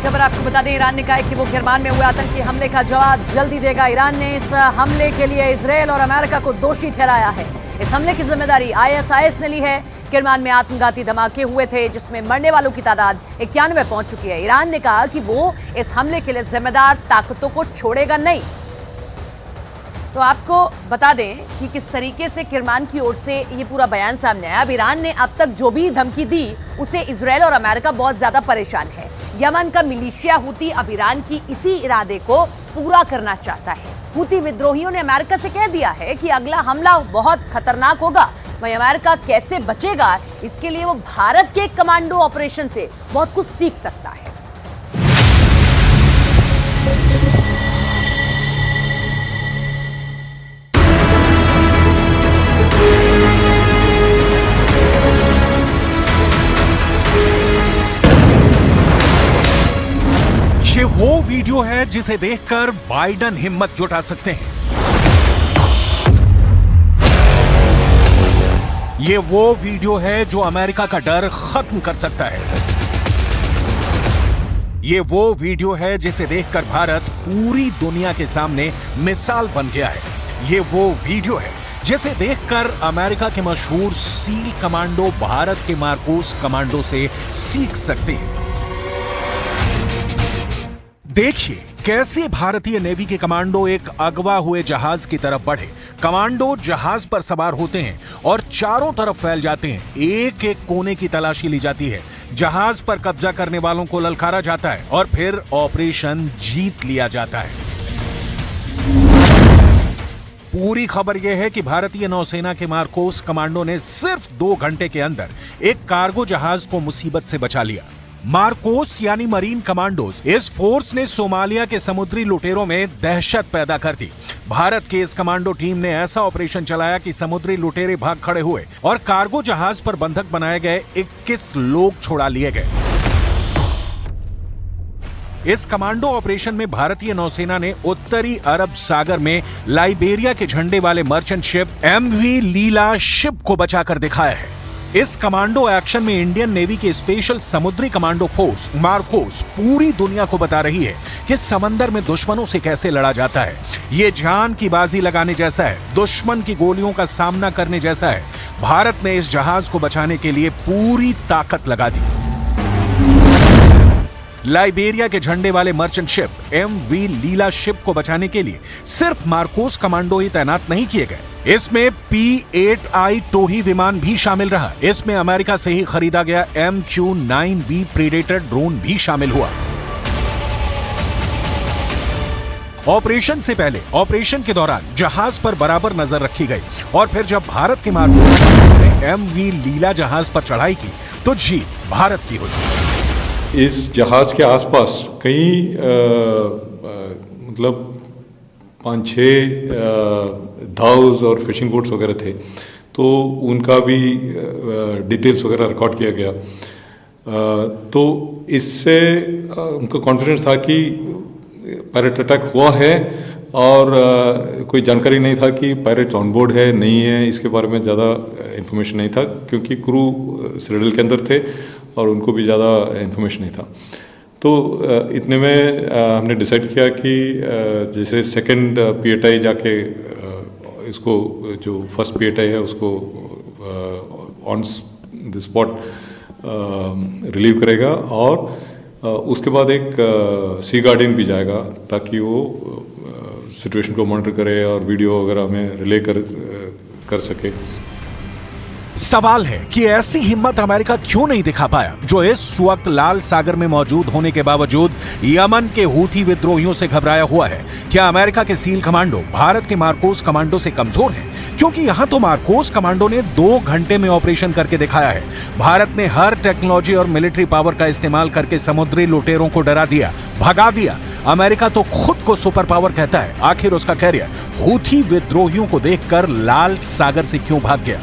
खबर आपको बता दें, ईरान ने कहा है कि वो किरमान में हुए आतंकी हमले का जवाब जल्दी देगा। ईरान ने इस हमले के लिए इजरायल और अमेरिका को दोषी ठहराया है। इस हमले की जिम्मेदारी ISIS ने ली है। किरमान में आत्मघाती धमाके हुए थे जिसमें मरने वालों की तादाद 91 पहुंच चुकी है। ईरान ने कहा कि वो इस हमले के लिए जिम्मेदार ताकतों को छोड़ेगा नहीं। तो आपको बता दें कि किस तरीके से किरमान की ओर से ये पूरा बयान सामने आया। अब ईरान ने अब तक जो भी धमकी दी उसे इजरायल और अमेरिका बहुत ज्यादा परेशान है। यमन का मिलिशिया हूती अब ईरान की इसी इरादे को पूरा करना चाहता है। हूती विद्रोहियों ने अमेरिका से कह दिया है कि अगला हमला बहुत खतरनाक होगा। वहीं अमेरिका कैसे बचेगा, इसके लिए वो भारत के कमांडो ऑपरेशन से बहुत कुछ सीख सकता है। ये वो वीडियो है जिसे देखकर बाइडन हिम्मत जुटा सकते हैं। ये वो वीडियो है जो अमेरिका का डर खत्म कर सकता है। ये वो वीडियो है जिसे देखकर भारत पूरी दुनिया के सामने मिसाल बन गया है। ये वो वीडियो है जिसे देखकर अमेरिका के मशहूर सील कमांडो भारत के मार्कोस कमांडो से सीख सकते हैं। देखिए कैसे भारतीय नेवी के कमांडो एक अगवा हुए जहाज की तरफ बढ़े। कमांडो जहाज पर सवार होते हैं और चारों तरफ फैल जाते हैं। एक एक कोने की तलाशी ली जाती है। जहाज पर कब्जा करने वालों को ललकारा जाता है और फिर ऑपरेशन जीत लिया जाता है। पूरी खबर यह है कि भारतीय नौसेना के मार्कोस कमांडो ने सिर्फ 2 घंटे के अंदर एक कार्गो जहाज को मुसीबत से बचा लिया। मार्कोस यानी मरीन कमांडोज, इस फोर्स ने सोमालिया के समुद्री लुटेरों में दहशत पैदा कर दी। भारत की इस कमांडो टीम ने ऐसा ऑपरेशन चलाया कि समुद्री लुटेरे भाग खड़े हुए और कार्गो जहाज पर बंधक बनाए गए 21 लोग छुड़ा लिए गए। इस कमांडो ऑपरेशन में भारतीय नौसेना ने उत्तरी अरब सागर में लाइबेरिया के झंडे वाले मर्चेंट शिप MV लीला शिप को बचाकर दिखाया है। इस कमांडो एक्शन में इंडियन नेवी के स्पेशल समुद्री कमांडो फोर्स मार्कोस पूरी दुनिया को बता रही है कि समंदर में दुश्मनों से कैसे लड़ा जाता है। ये जान की बाजी लगाने जैसा है, दुश्मन की गोलियों का सामना करने जैसा है। भारत ने इस जहाज को बचाने के लिए पूरी ताकत लगा दी। लाइबेरिया के झंडे वाले मर्चेंट शिप MV लीला शिप को बचाने के लिए सिर्फ मार्कोस कमांडो ही तैनात नहीं किए गए। इसमें P-8I टोही विमान भी शामिल रहा। इसमें अमेरिका से ही खरीदा गया MQ-9B प्रेडेटर ड्रोन भी शामिल हुआ। ऑपरेशन से पहले, ऑपरेशन के दौरान जहाज पर बराबर नजर रखी गई और फिर जब भारत के मार्कोस ने MV लीला जहाज पर चढ़ाई की तो जीत भारत की हुई। इस जहाज के आसपास कई मतलब 5-6 धाउस और फिशिंग बोट्स वगैरह थे, तो उनका भी डिटेल्स वगैरह रिकॉर्ड किया गया। तो इससे उनको कॉन्फिडेंस था कि पायरेट अटैक हुआ है और कोई जानकारी नहीं था कि पायरेट्स ऑन बोर्ड है नहीं है, इसके बारे में ज़्यादा इन्फॉर्मेशन नहीं था क्योंकि क्रू सिटाडेल के अंदर थे और उनको भी ज़्यादा इन्फॉर्मेशन नहीं था। तो इतने में हमने डिसाइड किया कि जैसे सेकंड P-8I जाके इसको जो फर्स्ट P-8I है उसको ऑन द स्पॉट रिलीव करेगा और उसके बाद एक सी गार्डियन भी जाएगा ताकि वो सिचुएशन को मॉनिटर करे और वीडियो वगैरह में रिले कर सके। सवाल है कि ऐसी हिम्मत अमेरिका क्यों नहीं दिखा पाया जो इस वक्त लाल सागर में मौजूद होने के बावजूद यमन के हूथी विद्रोहियों से घबराया हुआ है। क्या अमेरिका के सील कमांडो भारत के मार्कोस कमांडो से कमजोर हैं? क्योंकि यहां तो मार्कोस कमांडो ने 2 घंटे में ऑपरेशन करके दिखाया है। भारत ने हर टेक्नोलॉजी और मिलिट्री पावर का इस्तेमाल करके समुद्री लुटेरों को डरा दिया, भगा दिया। अमेरिका तो खुद को सुपर पावर कहता है। आखिर उसका कैरियर हूथी विद्रोहियों को देखकर लाल सागर से क्यों भाग गया?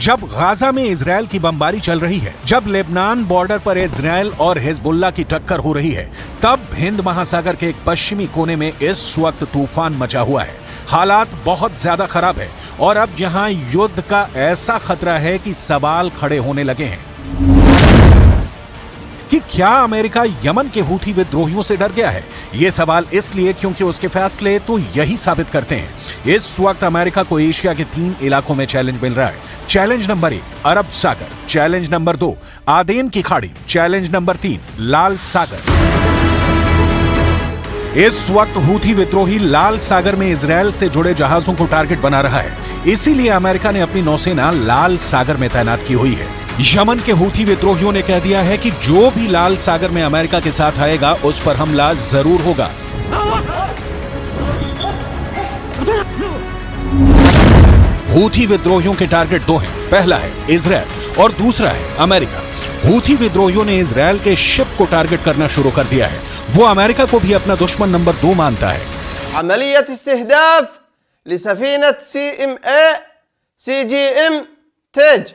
जब गाजा में इजरायल की बमबारी चल रही है, जब लेबनान बॉर्डर पर इजरायल और हिजबुल्लाह की टक्कर हो रही है, तब हिंद महासागर के एक पश्चिमी कोने में इस वक्त तूफान मचा हुआ है। हालात बहुत ज्यादा खराब है और अब यहां युद्ध का ऐसा खतरा है कि सवाल खड़े होने लगे हैं कि क्या अमेरिका यमन के हूथी विद्रोहियों से डर गया है। यह सवाल इसलिए क्योंकि उसके फैसले तो यही साबित करते हैं। इस वक्त अमेरिका को एशिया के 3 इलाकों में चैलेंज मिल रहा है। चैलेंज नंबर 1 अरब सागर, चैलेंज नंबर 2 आदेन की खाड़ी, चैलेंज नंबर 3 लाल सागर। इस वक्त हूथी विद्रोही लाल सागर में इजरायल से जुड़े जहाजों को टारगेट बना रहा है। इसीलिए अमेरिका ने अपनी नौसेना लाल सागर में तैनात की हुई है। यमन के हूथी विद्रोहियों ने कह दिया है कि जो भी लाल सागर में अमेरिका के साथ आएगा उस पर हमला जरूर होगा। हूथी विद्रोहियों के टारगेट 2 हैं। पहला है इजरायल और दूसरा है अमेरिका। हूथी विद्रोहियों ने इजरायल के शिप को टारगेट करना शुरू कर दिया है। वो अमेरिका को भी अपना दुश्मन नंबर 2 मानता है। अमलियत इस्तिहदाफ लिसफीनत CGM तेज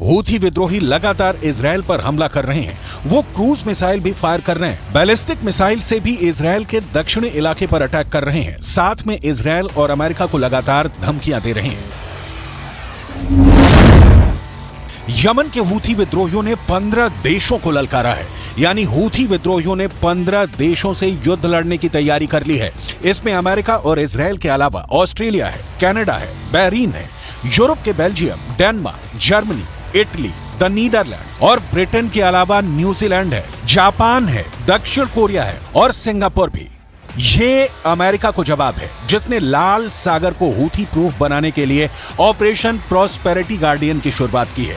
हूथी विद्रोही लगातार इजरायल पर हमला कर रहे हैं। वो क्रूज मिसाइल भी फायर कर रहे हैं। बैलिस्टिक मिसाइल से भी इजरायल के दक्षिणी इलाके पर अटैक कर रहे हैं। साथ में इजरायल और अमेरिका को लगातार धमकियां दे रहे हैं। यमन के हूथी विद्रोहियों ने 15 देशों को ललकारा है। यानी हूथी विद्रोहियों ने 15 देशों से युद्ध लड़ने की तैयारी कर ली है। इसमें अमेरिका और इजरायल के अलावा ऑस्ट्रेलिया है, कनाडा है, बहरीन है, यूरोप के Belgium, Denmark, Germany, Italy, the Netherlands और ब्रिटेन के अलावा न्यूजीलैंड है, जापान है, दक्षिण कोरिया है और सिंगापुर भी। ये अमेरिका को जवाब है जिसने लाल सागर को हूथी प्रूफ बनाने के लिए ऑपरेशन प्रॉस्पेरिटी गार्डियन की शुरुआत की है।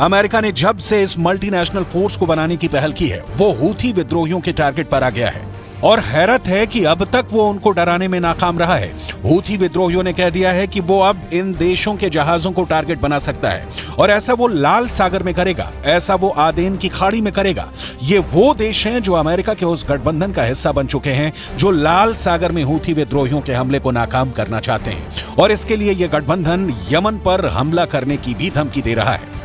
अमेरिका ने जब से इस मल्टीनेशनल फोर्स को बनाने की पहल की है वो हूथी विद्रोहियों के टारगेट पर आ गया है और हैरत है कि अब तक वो उनको डराने में नाकाम रहा है। हूथी विद्रोहियों ने कह दिया है कि वो अब इन देशों के जहाजों को टारगेट बना सकता है और ऐसा वो लाल सागर में करेगा, ऐसा वो आदेन की खाड़ी में करेगा। ये वो देश हैं जो अमेरिका के उस गठबंधन का हिस्सा बन चुके हैं जो लाल सागर में हूथी विद्रोहियों के हमले को नाकाम करना चाहते हैं और इसके लिए ये गठबंधन यमन पर हमला करने की भी धमकी दे रहा है।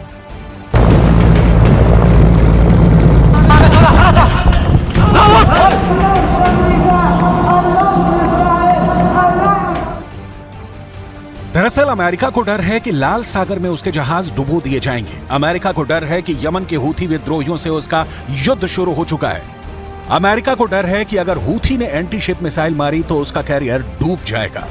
दरअसल अमेरिका को डर है कि लाल सागर में उसके जहाज डुबो दिए जाएंगे। अमेरिका को डर है कि यमन के हूथी विद्रोहियों से उसका युद्ध शुरू हो चुका है। अमेरिका को डर है कि अगर हूथी ने एंटी शिप मिसाइल मारी तो उसका कैरियर डूब जाएगा।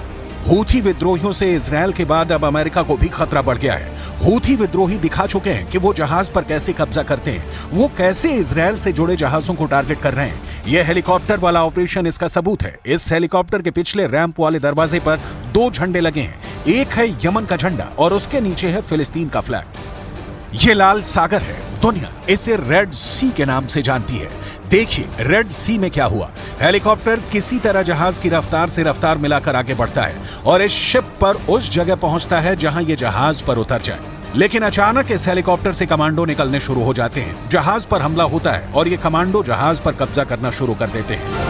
हूथी विद्रोहियों से इजरायल के बाद अब अमेरिका को भी खतरा बढ़ गया है। हूथी विद्रोही दिखा चुके हैं कि वो जहाज पर कैसे कब्जा करते हैं, वो कैसे इजरायल से जुड़े जहाजों को टारगेट कर रहे हैं। यह हेलीकॉप्टर वाला ऑपरेशन इसका सबूत है। इस हेलीकॉप्टर के पिछले रैंप वाले दरवाजे पर 2 झंडे लगे हैं। एक है यमन का झंडा और उसके नीचे है फिलिस्तीन का फ्लैग। ये लाल सागर है। दुनिया इसे रेड सी के नाम से जानती है। देखिए रेड सी में क्या हुआ। हेलीकॉप्टर किसी तरह जहाज की रफ्तार से रफ्तार मिलाकर आगे बढ़ता है और इस शिप पर उस जगह पहुंचता है जहां ये जहाज पर उतर जाए। लेकिन अचानक इस हेलीकॉप्टर से कमांडो निकलने शुरू हो जाते हैं। जहाज पर हमला होता है और ये कमांडो जहाज पर कब्जा करना शुरू कर देते हैं।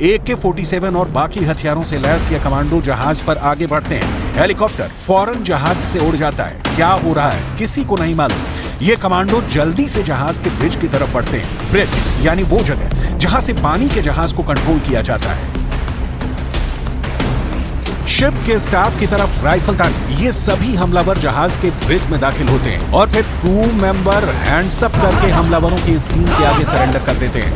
AK-47 और बाकी हथियारों से लैस ये कमांडो जहाज पर आगे बढ़ते हैं। हेलीकॉप्टर फौरन जहाज से उड़ जाता है। क्या हो रहा है किसी को नहीं मालूम। ये कमांडो जल्दी से जहाज के ब्रिज की तरफ बढ़ते हैं। ब्रिज यानी वो जगह जहां से पानी के जहाज को कंट्रोल किया जाता है। शिप के स्टाफ की तरफ राइफल ताक ये सभी हमलावर जहाज के ब्रिज में दाखिल होते हैं और फिर क्रू मेंबर हैंड्स अप करके हमलावरों की स्क्रीन के आगे सरेंडर कर देते हैं।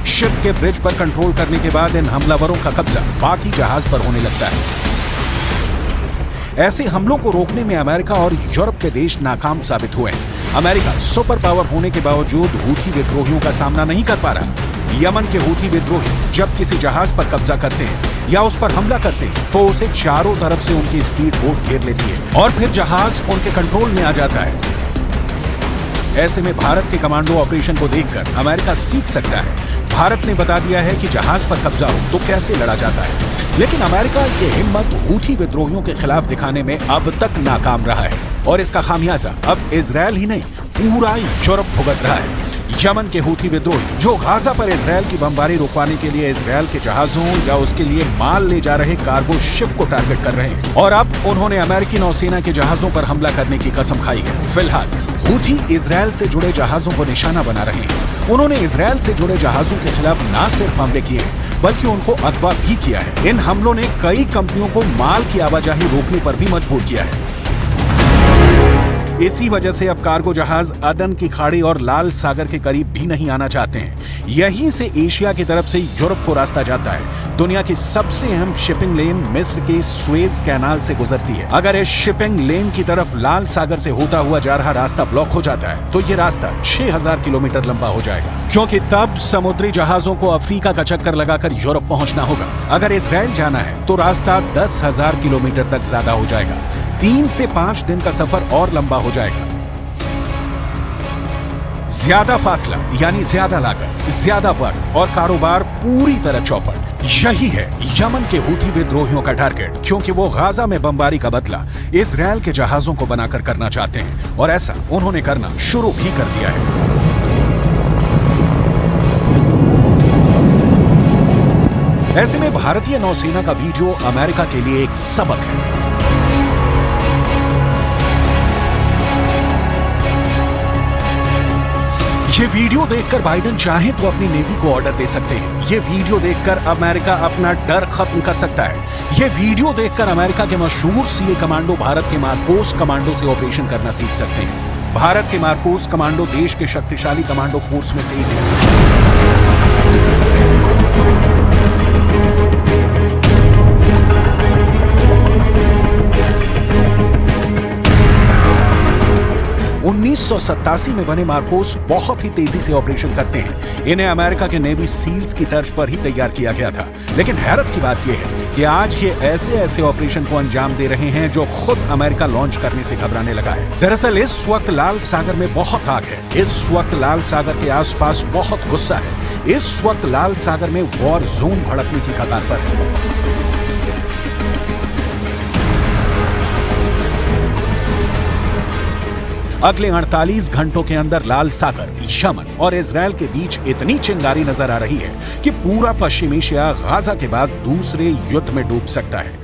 शिप के ब्रिज पर कंट्रोल करने के बाद इन हमलावरों का कब्जा बाकी जहाज पर होने लगता है। ऐसे हमलों को रोकने में अमेरिका और यूरोप के देश नाकाम साबित हुए हैं। अमेरिका सुपर पावर होने के बावजूद हूथी विद्रोहियों का सामना नहीं कर पा रहा। यमन के हूथी विद्रोही जब किसी जहाज पर कब्जा करते हैं या उस पर हमला करते हैं तो उसे चारों तरफ से उनकी स्पीड बोट घेर लेती है और फिर जहाज उनके कंट्रोल में आ जाता है। ऐसे में भारत के कमांडो ऑपरेशन को देखकर अमेरिका सीख सकता है। भारत ने बता दिया है कि जहाज पर कब्जा हो तो कैसे लड़ा जाता है, लेकिन अमेरिका ये हिम्मत हूथी विद्रोहियों के खिलाफ दिखाने में अब तक नाकाम रहा है और इसका खामियाजा अब इजरायल ही नहीं पूरा यूरोप भुगत रहा है। यमन के हूथी विद्रोही जो गाजा पर इजरायल की बमबारी रुकवाने के लिए इजरायल के जहाजों या उसके लिए माल ले जा रहे कार्गो शिप को टारगेट कर रहे हैं और अब उन्होंने अमेरिकी नौसेना के जहाजों पर हमला करने की कसम खाई है। फिलहाल हूथी इजरायल से जुड़े जहाजों को निशाना बना रहे हैं। उन्होंने इजरायल से जुड़े जहाजों के खिलाफ न सिर्फ हमले किए हैं बल्कि उनको अगवा भी किया है। इन हमलों ने कई कंपनियों को माल की आवाजाही रोकने पर भी मजबूर किया है। इसी वजह से अब कार्गो जहाज अदन की खाड़ी और लाल सागर के करीब भी नहीं आना चाहते हैं। यहीं से एशिया की तरफ से यूरोप को रास्ता जाता है। दुनिया की सबसे अहम शिपिंग लेन मिस्र के सुएज कैनाल से गुजरती है। अगर इस शिपिंग लेन की तरफ लाल सागर से होता हुआ जा रहा रास्ता ब्लॉक हो जाता है तो ये रास्ता 6000 किलोमीटर लंबा हो जाएगा, क्योंकि तब समुद्री जहाजों को अफ्रीका का चक्कर लगाकर यूरोप पहुंचना होगा। अगर इजरायल जाना है तो रास्ता 10,000 किलोमीटर तक ज्यादा हो जाएगा। 3 से 5 दिन का सफर और लंबा हो जाएगा। ज्यादा फासला यानी ज्यादा लागत, ज्यादा वक्त और कारोबार पूरी तरह चौपट। यही है यमन के हूथी विद्रोहियों का टारगेट, क्योंकि वो गाजा में बमबारी का बदला इजरायल के जहाजों को बनाकर करना चाहते हैं और ऐसा उन्होंने करना शुरू भी कर दिया है। ऐसे में भारतीय नौसेना का वीडियो अमेरिका के लिए एक सबक है। ये वीडियो देखकर बाइडेन चाहे तो अपनी नेवी को ऑर्डर दे सकते हैं। ये वीडियो देखकर अमेरिका अपना डर खत्म कर सकता है। ये वीडियो देखकर अमेरिका के मशहूर सीए कमांडो भारत के मार्कोस कमांडो से ऑपरेशन करना सीख सकते हैं। भारत के मार्कोस कमांडो देश के शक्तिशाली कमांडो फोर्स में से एक है। 1987 में बने मार्कोस बहुत ही तेजी से ऑपरेशन करते हैं। इन्हें अमेरिका के नेवी सील्स की तर्ज पर ही तैयार किया गया था, लेकिन हैरत की बात यह है कि आज ये ऐसे ऑपरेशन को अंजाम दे रहे हैं जो खुद अमेरिका लॉन्च करने से घबराने लगा है। दरअसल इस वक्त लाल सागर में बहुत आग है। इस वक्त लाल सागर के आसपास बहुत गुस्सा है। इस वक्त लाल सागर में वॉर जोन भड़कने की कगार पर है। अगले 48 घंटों के अंदर लाल सागर, यमन और इजरायल के बीच इतनी चिंगारी नजर आ रही है कि पूरा पश्चिम एशिया गाजा के बाद दूसरे युद्ध में डूब सकता है।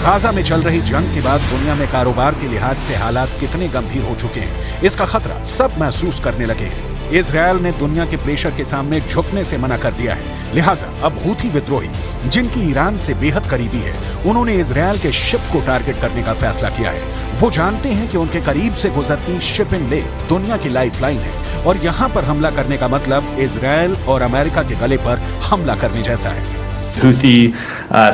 गाजा में चल रही जंग के बाद दुनिया में कारोबार के लिहाज से हालात कितने गंभीर हो चुके हैं, इसका खतरा सब महसूस करने लगे हैं। इजरायल ने दुनिया के प्रेशर के सामने झुकने से मना कर दिया है। लिहाजा अब हूथी विद्रोही, जिनकी ईरान से बेहद करीबी है, उन्होंने इजरायल के शिप को टारगेट करने का फैसला किया है। वो जानते हैं कि उनके करीब से गुजरती शिपिंग लेन दुनिया की लाइफलाइन है और यहाँ पर हमला करने का मतलब इजरायल और अमेरिका के गले पर हमला करने जैसा है। Houthi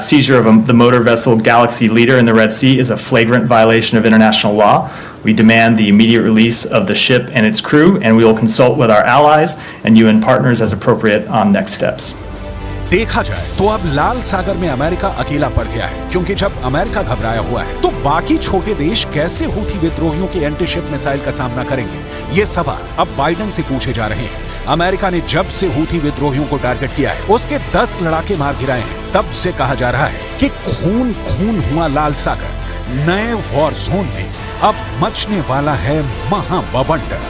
seizure of the motor vessel Galaxy Leader in the Red Sea is a flagrant violation of international law. We demand the immediate release of the ship and its crew, and we will consult with our allies and UN partners as appropriate on next steps. देखा जाए तो अब लाल सागर में America अकेला पड़ गया है, क्योंकि जब अमेरिका घबराया हुआ है तो बाकी छोटे देश कैसे हूथी विद्रोहियों के एंटी शिप मिसाइल का सामना करेंगे? ये सवाल अब बाइडेन से पूछे जा रहे हैं। अमेरिका ने जब से हूथी विद्रोहियों को टारगेट किया है, उसके 10 लड़ाके मार गिराए हैं। तब से कहा जा रहा है कि खून खून हुआ लाल सागर। नए वॉर जोन में अब मचने वाला है महाबवंडर।